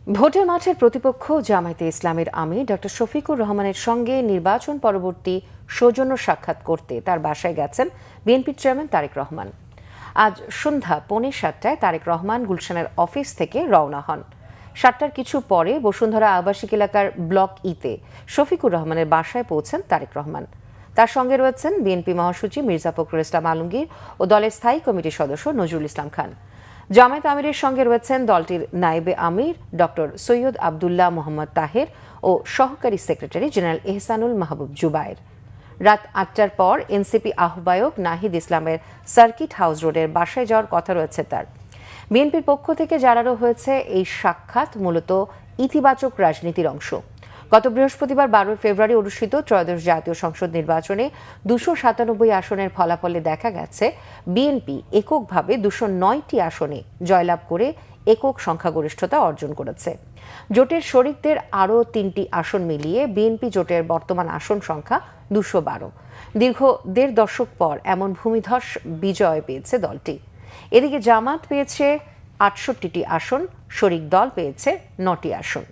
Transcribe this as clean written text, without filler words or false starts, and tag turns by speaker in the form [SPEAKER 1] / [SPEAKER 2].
[SPEAKER 1] ভোটের মাঠের প্রতিপক্ষ জামায়াতে ইসলামের আমির ডক্টর শফিকুর রহমানের সঙ্গে নির্বাচন পরবর্তী সৌজন্য সাক্ষাৎ করতে তার বাসায় গেছেন বিএনপির চেয়ারম্যান তারেক রহমান। আজ সন্ধ্যা 6:45 তারেক রহমান গুলশানের অফিস থেকে রওনা হন। 7টার কিছু পরে বসুন্ধরা আবাসিক এলাকার ব্লক ইতে শফিকুর রহমানের বাসায় পৌঁছেন তারেক রহমান। তার সঙ্গে রয়েছেন বিএনপি মহাসচিব মির্জা ফখরুল ইসলাম আলমগীর ও দলের স্থায়ী কমিটির সদস্য নজরুল ইসলাম খান। জামায়াত আমিরের সঙ্গে রয়েছেন দলটির নায়েবে আমির ডক্টর সৈয়দ আবদুল্লাহ মোহাম্মদ তাহের ও সহকারী সেক্রেটারি জেনারেল এহসানুল মাহবুব জুবায়ের। রাত 8টার পর এনসিপি আহ্বায়ক নাহিদ ইসলামের সার্কিট হাউস রোডের বাসায় যাওয়ার কথা রয়েছে তার। বিএনপির পক্ষ থেকে জানানো হয়েছে এই সাক্ষাৎ মূলত ইতিবাচক রাজনীতির অংশ। গত বৃহস্পতিবার 12 ফেব্রুয়ারি অনুষ্ঠিত ত্রয়োদশ জাতীয় সংসদ নির্বাচনে 297 আসনের ফলাফলে দেখা গেছে বিএনপি এককভাবে 209টি আসনে জয়লাভ করে একক সংখ্যাগরিষ্ঠতা অর্জন করেছে। জোটের শরিকদের আরও 3টি আসন মিলিয়ে বিএনপি জোটের বর্তমান আসন সংখ্যা 212। দীর্ঘ 1.5 দশক পর এমন ভূমিধস বিজয় পেয়েছে দলটি। এদিকে জামাত পেয়েছে 68টি আসন, শরিক দল পেয়েছে 9টি আসন।